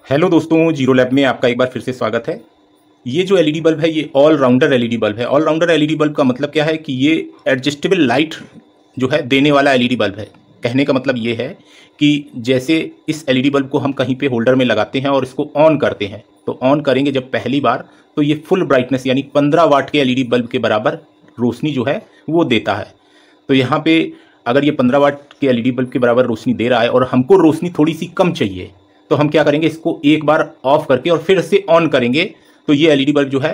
Hello दोस्तों, zero lab में आपका एक बार फिर से स्वागत है। ये जो एलईडी बल्ब है ये ऑल राउंडर एलईडी बल्ब है। ऑल राउंडर एलईडी बल्ब का मतलब क्या है कि ये एडजस्टेबल लाइट जो है देने वाला एलईडी बल्ब है। कहने का मतलब ये है कि जैसे इस एलईडी बल्ब को हम कहीं पे होल्डर में लगाते हैं और इसको ऑन करते हैं, तो ऑन करेंगे जब पहली बार तो ये फुल ब्राइटनेस यानी 15 वाट के एलईडी बल्ब के बराबर रोशनी जो है वो देता है। तो यहाँ पे अगर ये 15 वाट के एलईडी बल्ब के बराबर रोशनी दे रहा है और हमको रोशनी थोड़ी सी कम चाहिए, तो हम क्या करेंगे, इसको एक बार ऑफ करके और फिर से ऑन करेंगे तो ये एलईडी बल्ब जो है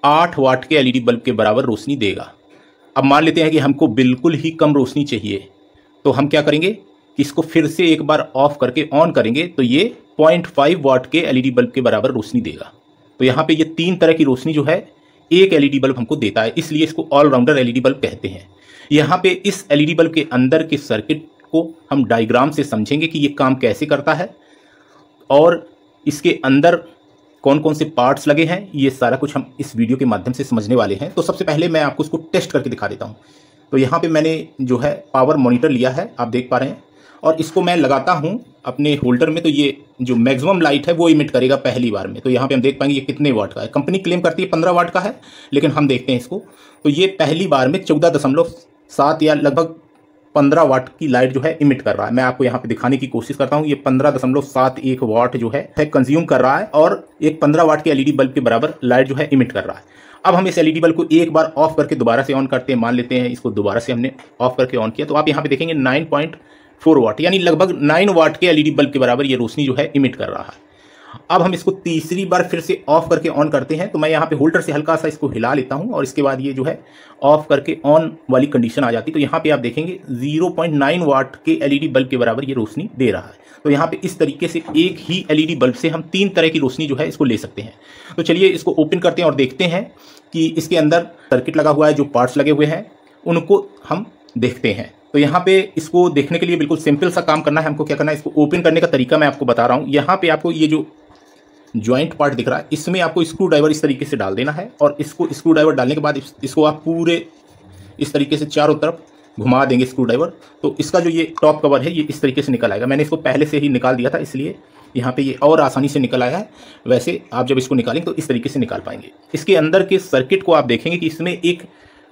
8 वाट के एलईडी बल्ब के बराबर रोशनी देगा। अब मान लेते हैं कि हमको बिल्कुल ही कम रोशनी चाहिए, तो हम क्या करेंगे कि इसको फिर से एक बार ऑफ करके ऑन करेंगे तो ये 0.5 वाट के एलईडी बल्ब के बराबर रोशनी देगा। तो यहाँ पे ये 3 तरह की रोशनी जो है एक एलईडी बल्ब हमको देता है, इसलिए इसको ऑलराउंडर एलईडी बल्ब कहते हैं। यहाँ पे इस एलईडी बल्ब के अंदर के सर्किट को हम डायग्राम से समझेंगे कि ये काम कैसे करता है और इसके अंदर कौन कौन से पार्ट्स लगे हैं, ये सारा कुछ हम इस वीडियो के माध्यम से समझने वाले हैं। तो सबसे पहले मैं आपको इसको टेस्ट करके दिखा देता हूँ। तो यहाँ पे मैंने जो है पावर मॉनिटर लिया है, आप देख पा रहे हैं, और इसको मैं लगाता हूँ अपने होल्डर में, तो ये जो मैक्सिमम लाइट है वो इमिट करेगा पहली बार में। तो यहाँ पे हम देख पाएंगे ये कितने वाट का है। कंपनी क्लेम करती है 15 वाट का है, लेकिन हम देखते हैं इसको, तो ये पहली बार में 14.7 या लगभग 15 वाट की लाइट जो है इमिट कर रहा है। मैं आपको यहाँ पे दिखाने की कोशिश करता हूँ। ये 15.71 वाट जो है कंज्यूम कर रहा है और एक 15 वाट के एलईडी बल्ब के बराबर लाइट जो है इमिट कर रहा है। अब हम इस एलईडी बल्ब को एक बार ऑफ करके दोबारा से ऑन करते हैं। मान लेते हैं इसको दोबारा से हमने ऑफ करके ऑन किया, तो आप यहाँ पे देखेंगे 9.4 वाट यानी लगभग 9 वाट के एलईडी बल्ब के बराबर ये रोशनी जो है इमिट कर रहा है। अब हम इसको तीसरी बार फिर से ऑफ करके ऑन करते हैं, तो मैं यहाँ पे होल्डर से हल्का सा इसको हिला लेता हूँ और इसके बाद ये जो है ऑफ करके ऑन वाली कंडीशन आ जाती है। तो यहाँ पे आप देखेंगे 0.9 वाट के एलईडी बल्ब के बराबर ये रोशनी दे रहा है। तो यहाँ पे इस तरीके से एक ही एलईडी बल्ब से हम 3 तरह की रोशनी जो है इसको ले सकते हैं। तो चलिए इसको ओपन करते हैं और देखते हैं कि इसके अंदर सर्किट लगा हुआ है, जो पार्ट्स लगे हुए हैं उनको हम देखते हैं। तो यहाँ पे इसको देखने के लिए बिल्कुल सिंपल सा काम करना है। हमको क्या करना है, इसको ओपन करने का तरीका मैं आपको बता रहा हूँ। यहाँ पे आपको ये जो जॉइंट पार्ट दिख रहा है, इसमें आपको स्क्रू ड्राइवर इस तरीके से डाल देना है और इसको स्क्रू ड्राइवर डालने के बाद इसको आप पूरे इस तरीके से चारों तरफ घुमा देंगे स्क्रू ड्राइवर। तो इसका जो ये टॉप कवर है ये इस तरीके से निकल आएगा। मैंने इसको पहले से ही निकाल दिया था, इसलिए यहाँ पे ये और आसानी से निकल आया है। वैसे आप जब इसको निकालेंगे तो इस तरीके से निकाल पाएंगे। इसके अंदर के सर्किट को आप देखेंगे कि इसमें एक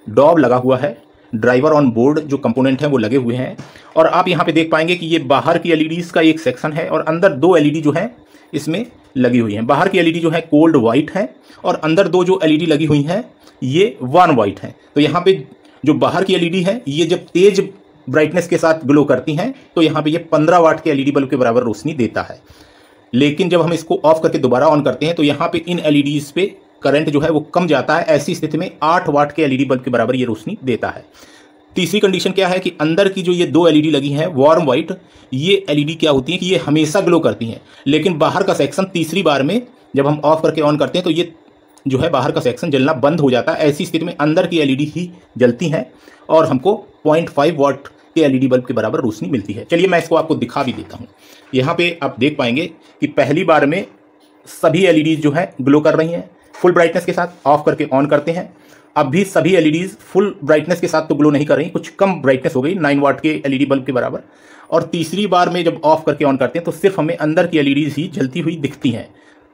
डॉब लगा हुआ है, ड्राइवर ऑन बोर्ड जो कंपोनेंट हैं वो लगे हुए हैं, और आप यहाँ पे देख पाएंगे कि ये बाहर की एलईडीज का एक सेक्शन है और अंदर 2 एलईडी जो है इसमें लगी हुई हैं। बाहर की एलईडी जो है कोल्ड वाइट है और अंदर 2 जो एलईडी लगी हुई हैं ये वार्म वाइट है। तो यहाँ पे जो बाहर की एलईडी है ये जब तेज ब्राइटनेस के साथ ग्लो करती हैं तो यहाँ पे ये 15 वाट के एलईडी बल्ब के बराबर रोशनी देता है। लेकिन जब हम इसको ऑफ करके दोबारा ऑन करते हैं तो यहाँ पे इन एलईडीज पे करंट जो है वो कम जाता है। ऐसी स्थिति में 8 वाट के एलईडी बल्ब के बराबर ये रोशनी देता है। तीसरी कंडीशन क्या है कि अंदर की जो ये 2 एलईडी लगी हैं वार्म वाइट, ये एलईडी क्या होती है कि ये हमेशा ग्लो करती हैं, लेकिन बाहर का सेक्शन तीसरी बार में जब हम ऑफ करके ऑन करते हैं तो ये जो है बाहर का सेक्शन जलना बंद हो जाता है। ऐसी स्थिति में अंदर की एलईडी ही जलती हैं और हमको 0.5 वाट के एलईडी बल्ब के बराबर रोशनी मिलती है। चलिए मैं इसको आपको दिखा भी देता हूँ। यहाँ पे आप देख पाएंगे कि पहली बार में सभी एलईडी जो है ग्लो कर रही हैं फुल ब्राइटनेस के साथ। ऑफ करके ऑन करते हैं, अब भी सभी एलईडीज फुल ब्राइटनेस के साथ तो ग्लो नहीं कर रही, कुछ कम ब्राइटनेस हो गई 9 वाट के एलईडी बल्ब के बराबर। और तीसरी बार में जब ऑफ करके ऑन करते हैं तो सिर्फ हमें अंदर की एलईडीज ही जलती हुई दिखती हैं।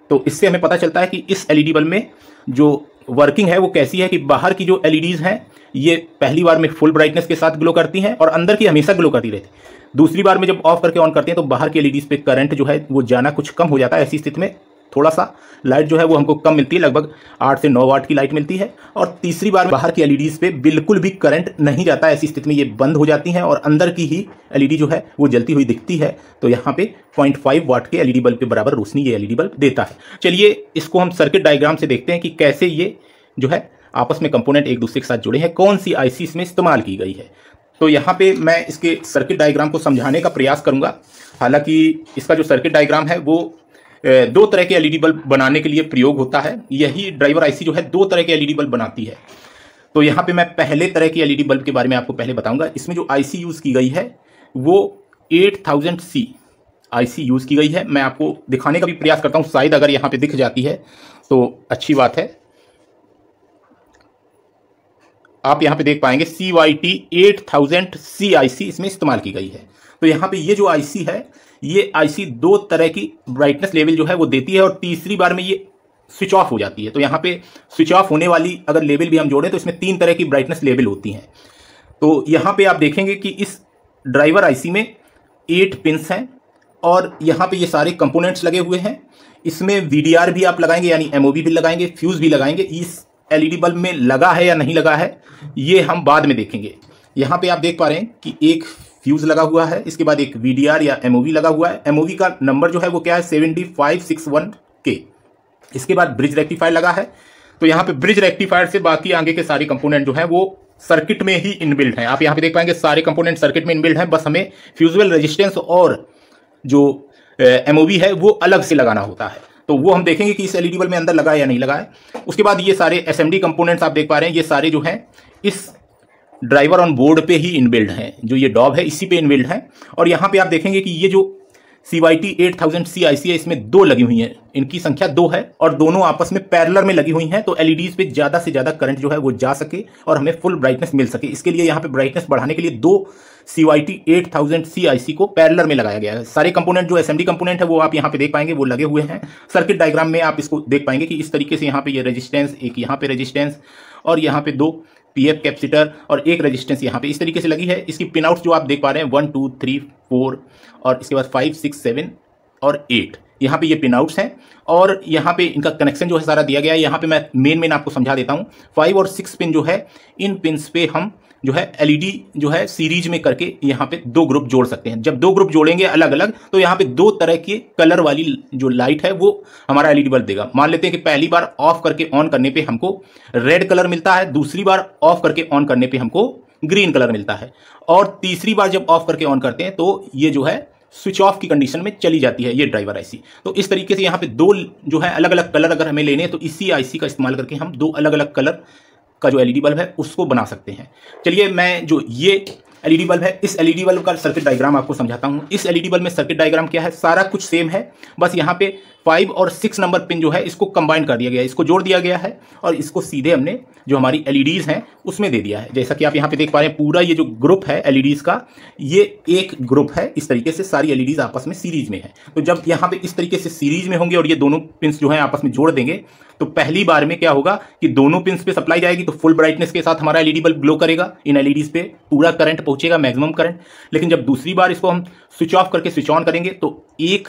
तो इससे हमें पता चलता है कि इस एलईडी बल्ब में जो वर्किंग है वो कैसी है कि बाहर की जो एलईडीज हैं ये पहली बार में फुल ब्राइटनेस के साथ ग्लो करती हैं और अंदर की हमेशा ग्लो करती रहती है। दूसरी बार में जब ऑफ करके ऑन करते हैं तो बाहर की एलईडीज पे करंट जो है वो जाना कुछ कम हो जाता है। ऐसी स्थिति में थोड़ा सा लाइट जो है वो हमको कम मिलती है, लगभग 8 से 9 वाट की लाइट मिलती है। और तीसरी बार बाहर की एलईडीज पे बिल्कुल भी करंट नहीं जाता। ऐसी स्थिति में ये बंद हो जाती हैं और अंदर की ही एलईडी जो है वो जलती हुई दिखती है। तो यहाँ पे 0.5 वाट के एलईडी बल्ब के बराबर रोशनी ये एलईडी बल्ब देता है। चलिए इसको हम सर्किट डायग्राम से देखते हैं कि कैसे ये जो है आपस में कंपोनेंट एक दूसरे के साथ जुड़े हैं, कौन सी आईसी इसमें इस्तेमाल की गई है। तो यहाँ पे मैं इसके सर्किट डायग्राम को समझाने का प्रयास करूँगा। हालांकि इसका जो सर्किट डायग्राम है वो 2 तरह के एलईडी बल्ब बनाने के लिए प्रयोग होता है। यही ड्राइवर आईसी जो है 2 तरह के एलईडी बल्ब बनाती है। तो यहाँ पे मैं पहले तरह की एलईडी बल्ब के बारे में आपको पहले बताऊंगा। इसमें जो आईसी यूज़ की गई है वो 8000C आईसी यूज़ की गई है। मैं आपको दिखाने का भी प्रयास करता हूँ, शायद अगर यहाँ पे दिख जाती है तो अच्छी बात है। आप यहाँ पे देख पाएंगे CYT 8000C आईसी इसमें इस्तेमाल की गई है। तो यहाँ पे ये जो आईसी है ये आईसी दो तरह की ब्राइटनेस लेवल जो है वो देती है और तीसरी बार में ये स्विच ऑफ हो जाती है। तो यहाँ पे स्विच ऑफ होने वाली अगर लेवल भी हम जोड़ें तो इसमें 3 तरह की ब्राइटनेस लेवल होती हैं। तो यहाँ पे आप देखेंगे कि इस ड्राइवर आईसी में 8 पिंस हैं और यहाँ पे ये सारे कंपोनेंट्स लगे हुए हैं। इसमें वीडीआर भी आप लगाएंगे यानी एमओवी भी लगाएंगे, फ्यूज भी लगाएंगे। इस एलईडी बल्ब में लगा है या नहीं लगा है ये हम बाद में देखेंगे। यहाँ पे आप देख पा रहे हैं कि एक फ्यूज लगा हुआ है, इसके बाद एक वीडीआर या एमओवी लगा हुआ है। एमओवी का नंबर जो है वो क्या है 7561K। इसके बाद ब्रिज रेक्टिफायर लगा है। तो यहाँ पे ब्रिज रेक्टिफायर से बाकी आगे के सारे कंपोनेंट जो है वो सर्किट में ही इनबिल्ट हैं। आप यहाँ पे देख पाएंगे सारे कंपोनेंट सर्किट में इनबिल्ट हैं, बस हमें फ्यूजिबल रेजिस्टेंस और जो एमओवी है वो अलग से लगाना होता है। तो वो हम देखेंगे कि इस एलईडी बल्ब में अंदर लगा है या नहीं लगा है। उसके बाद ये सारे एसएमडी कंपोनेंट्स आप देख पा रहे हैं, ये सारे जो हैं इस ड्राइवर ऑन बोर्ड पे ही इनबिल्ड हैं। जो ये डॉब है इसी पे इनबिल्ड है। और यहाँ पे आप देखेंगे कि ये जो CYT 8000C IC है इसमें 2 लगी हुई हैं, इनकी संख्या 2 है और दोनों आपस में पैरेलल में लगी हुई हैं। तो एलईडीज पे ज़्यादा से ज़्यादा करंट जो है वो जा सके और हमें फुल ब्राइटनेस मिल सके, इसके लिए यहाँ पे ब्राइटनेस बढ़ाने के लिए 2 CYT 8000C IC को पैरेलल में लगाया गया है। सारे कंपोनेंट जो एसएमडी कंपोनेंट है वो आप यहाँ पे देख पाएंगे वो लगे हुए हैं। सर्किट डायग्राम में आप इसको देख पाएंगे कि इस तरीके से यहाँ पे ये रेजिस्टेंस, एक यहाँ पे रेजिस्टेंस और यहाँ पे 2 पीएफ कैपेसिटर और एक रेजिस्टेंस यहाँ पे इस तरीके से लगी है। इसकी पिन आउट्स जो आप देख पा रहे हैं 1 2 3 4 और इसके बाद 5 6 7 और 8 यहाँ पे ये पिन आउट्स हैं और यहाँ पे इनका कनेक्शन जो है सारा दिया गया है। यहाँ पे मैं मेन आपको समझा देता हूँ। 5 और 6 पिन जो है इन पिन्स पे हम जो है एलईडी जो है सीरीज में करके यहाँ पे 2 ग्रुप जोड़ सकते हैं। जब 2 ग्रुप जोड़ेंगे अलग अलग तो यहाँ पे 2 तरह के कलर वाली जो लाइट है वो हमारा एलईडी बल्ब देगा। मान लेते हैं कि पहली बार ऑफ करके ऑन करने पे हमको रेड कलर मिलता है, दूसरी बार ऑफ करके ऑन करने पे हमको ग्रीन कलर मिलता है और तीसरी बार जब ऑफ करके ऑन करते हैं तो ये जो है स्विच ऑफ की कंडीशन में चली जाती है ये ड्राइवर आईसी। तो इस तरीके से यहाँ पे 2 जो है अलग अलग कलर अगर हमें लेने हैं तो इसी आईसी का इस्तेमाल करके हम 2 अलग अलग कलर का जो एलईडी बल्ब है उसको बना सकते हैं। चलिए मैं जो ये एलईडी बल्ब है इस एलईडी बल्ब का सर्किट डायग्राम आपको समझाता हूँ। इस एलईडी बल्ब में सर्किट डायग्राम क्या है, सारा कुछ सेम है, बस यहाँ पे 5 और 6 नंबर पिन जो है इसको कंबाइन कर दिया गया है, इसको जोड़ दिया गया है और इसको सीधे हमने जो हमारी एलईडीज हैं उसमें दे दिया है। जैसा कि आप यहाँ पे देख पा रहे हैं पूरा ये जो ग्रुप है एलईडीज का ये एक ग्रुप है। इस तरीके से सारी एलईडीज आपस में सीरीज में है। तो जब यहाँ पे इस तरीके से सीरीज में होंगे और ये दोनों पिन्स जो है आपस में जोड़ देंगे तो पहली बार में क्या होगा कि दोनों पिन्स पे सप्लाई जाएगी तो फुल ब्राइटनेस के साथ हमारा एलईडी बल्ब ग्लो करेगा, इन एलईडीज पे पूरा करंट पहुंचेगा, मैक्सिमम करंट। लेकिन जब दूसरी बार इसको हम स्विच ऑफ करके स्विच ऑन करेंगे तो एक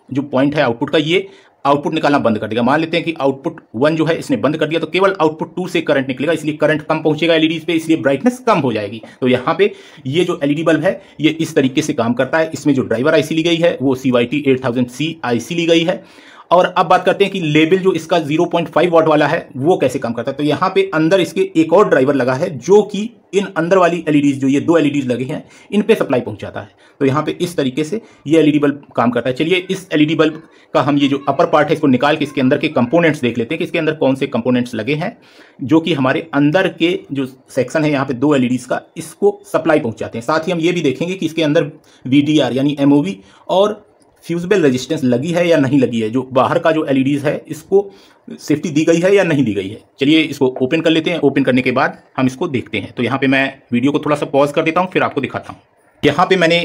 जो पॉइंट है आउटपुट का ये आउटपुट निकालना बंद कर देगा। मान लेते हैं कि आउटपुट 1 जो है इसने बंद कर दिया तो केवल आउटपुट 2 से करंट निकलेगा, इसलिए करंट कम पहुंचेगा एलईडीज पे, इसलिए ब्राइटनेस कम हो जाएगी। तो यहाँ पे ये जो एलईडी बल्ब है ये इस तरीके से काम करता है। इसमें जो ड्राइवर आईसी ली गई है वो CYT 8000C IC ली गई है। और अब बात करते हैं कि लेवल जो इसका 0.5 वाट वाला है वो कैसे काम करता है। तो यहाँ पे अंदर इसके एक और ड्राइवर लगा है जो कि इन अंदर वाली एलईडीज जो ये 2 एलईडीज लगी हैं इन पे सप्लाई पहुंचाता है। तो यहाँ पे इस तरीके से ये एलईडी बल्ब काम करता है। चलिए इस एलईडी बल्ब का हम ये जो अपर पार्ट है इसको निकाल के इसके अंदर के कंपोनेंट्स देख लेते हैं कि इसके अंदर कौन से कंपोनेंट्स लगे हैं जो कि हमारे अंदर के जो सेक्शन है यहाँ पे 2 एलईडीज का इसको सप्लाई पहुंचाते हैं। साथ ही हम ये भी देखेंगे कि इसके अंदर VDR यानी एमओवी और फ्यूजिबल रेजिस्टेंस लगी है या नहीं लगी है, जो बाहर का जो एलईडीज है इसको सेफ्टी दी गई है या नहीं दी गई है। चलिए इसको ओपन कर लेते हैं। ओपन करने के बाद हम इसको देखते हैं। तो यहाँ पे मैं वीडियो को थोड़ा सा पॉज कर देता हूँ फिर आपको दिखाता हूँ। यहाँ पे मैंने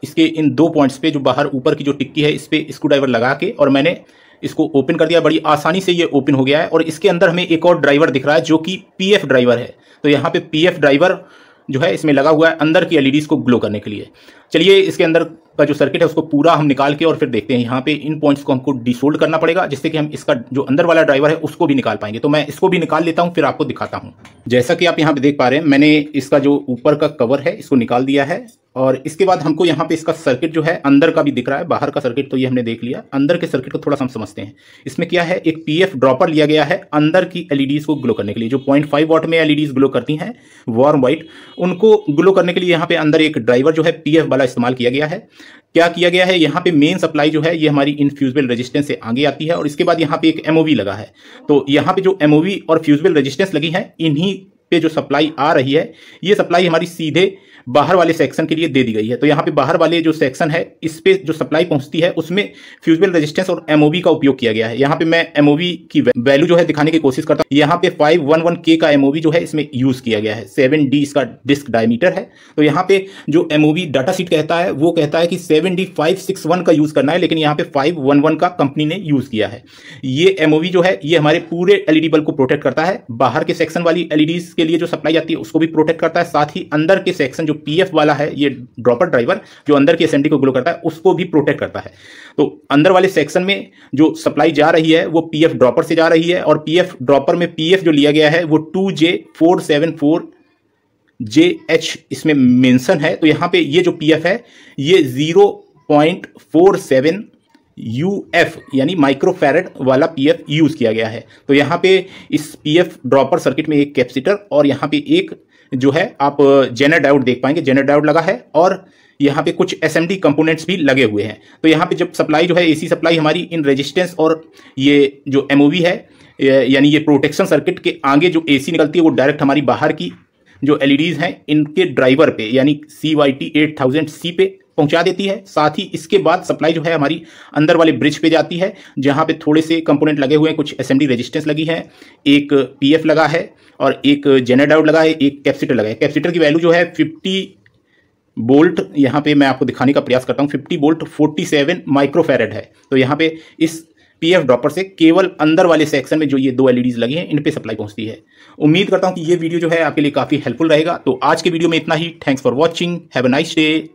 इसके इन 2 पॉइंट्स पे जो बाहर ऊपर की जो टिक्की है इस पे स्क्रू ड्राइवर लगा के और मैंने इसको ओपन कर दिया। बड़ी आसानी से ये ओपन हो गया है और इसके अंदर हमें एक और ड्राइवर दिख रहा है जो कि PF ड्राइवर है। तो यहाँ पे PF ड्राइवर जो है इसमें लगा हुआ है अंदर की एलईडीज को ग्लो करने के लिए। चलिए इसके अंदर का जो सर्किट है उसको पूरा हम निकाल के और फिर देखते हैं। यहाँ पे इन पॉइंट्स को हमको डिसोल्ड करना पड़ेगा जिससे कि हम इसका जो अंदर वाला ड्राइवर है उसको भी निकाल पाएंगे। तो मैं इसको भी निकाल लेता हूँ फिर आपको दिखाता हूँ। जैसा कि आप यहाँ पे देख पा रहे हैं मैंने इसका जो ऊपर का कवर है इसको निकाल दिया है और इसके बाद हमको यहाँ पे इसका सर्किट जो है अंदर का भी दिख रहा है। बाहर का सर्किट तो ये हमने देख लिया, अंदर के सर्किट को थोड़ा सा हम समझते हैं। इसमें क्या है, एक PF ड्रॉपर लिया गया है अंदर की एलईडीज को ग्लो करने के लिए। जो 0.5 वाट में एलईडीज ग्लो करती हैं वार्म वाइट, उनको ग्लो करने के लिए यहाँ पे अंदर एक ड्राइवर जो है PF वाला इस्तेमाल किया गया है। क्या किया गया है, यहाँ पे मेन सप्लाई जो है ये हमारी इनफ्यूजिबल रेजिस्टेंस से आगे आती है और इसके बाद यहाँ पे एक एमओवी लगा है। तो यहाँ पे जो एमओवी और फ्यूजिबल रेजिस्टेंस लगी है इन्हीं पे जो सप्लाई आ रही है, ये सप्लाई हमारी सीधे बाहर वाले सेक्शन के लिए दे दी गई है। तो यहाँ पे बाहर वाले जो सेक्शन है, इस पे जो सप्लाई पहुंचती है उसमें फ्यूजिबल रेजिस्टेंस और एमओवी का उपयोग किया गया है। यहाँ पे मैं एमओवी की वैल्यू जो है दिखाने की कोशिश करता हूँ। यहाँ पे 511K का एमओवी जो है इसमें यूज किया गया है। 7D इसका डिस्क डायमीटर है। तो यहाँ पे जो एमओवी डाटा शीट कहता है वो कहता है कि 7D561 का यूज करना है, लेकिन यहाँ पे 511 का कंपनी ने यूज किया है। ये एमओवी जो है ये हमारे पूरे एलईडी बल्ब को प्रोटेक्ट करता है। बाहर के सेक्शन वाली एलईडीज के लिए जो सप्लाई जाती है उसको भी प्रोटेक्ट करता है, साथ ही अंदर के सेक्शन जो पीएफ वाला है, ये ड्रॉपर ड्राइवर जो अंदर की एसएमडी को ग्लो करता है, उसको भी प्रोटेक्ट करता है। तो अंदर वाले सेक्शन में जो सप्लाई जा रही है वो पीएफ ड्रॉपर से जा रही है, और पीएफ ड्रॉपर में पीएफ जो लिया गया है वो 2J474JH इसमें मेंशन है। तो यहां पे ये जो पीएफ है ये 0.47 UF यानी माइक्रोफैरड वाला पीएफ यूज किया गया है। तो यहाँ पे इस पीएफ ड्रॉपर सर्किट में एक कैपेसिटर और यहाँ पे एक जो है आप जेनर डायोड देख पाएंगे, जेनर डायोड लगा है, और यहाँ पे कुछ एसएमडी कंपोनेंट्स भी लगे हुए हैं। तो यहाँ पे जब सप्लाई जो है एसी सप्लाई हमारी इन रेजिस्टेंस और ये जो एमओवी है यानी ये प्रोटेक्शन सर्किट के आगे जो एसी निकलती है वो डायरेक्ट हमारी बाहर की जो एलईडीज हैं इनके ड्राइवर पे यानी CYT 8000C पे पहुंचा देती है। साथ ही इसके बाद सप्लाई जो है हमारी अंदर वाले ब्रिज पे जाती है, जहां पे थोड़े से कंपोनेंट लगे हुए हैं, कुछ एसएमडी रेजिस्टेंस लगी है, एक पीएफ लगा है और एक जेनर डायोड लगा है, एक कैपेसिटर लगा है। कैपेसिटर की वैल्यू जो है 50 वोल्ट, यहाँ पे मैं आपको दिखाने का प्रयास करता हूँ, 50 वोल्ट 47 माइक्रोफैरड है। तो यहाँ पे इस पीएफ ड्रॉपर से केवल अंदर वाले सेक्शन में जो ये दो एलईडीज लगी हैं इन पे सप्लाई पहुंचती है। उम्मीद करता हूं कि ये वीडियो जो है आपके लिए काफी हेल्पफुल रहेगा। तो आज के वीडियो में इतना ही। Thanks for watching, have a nice day.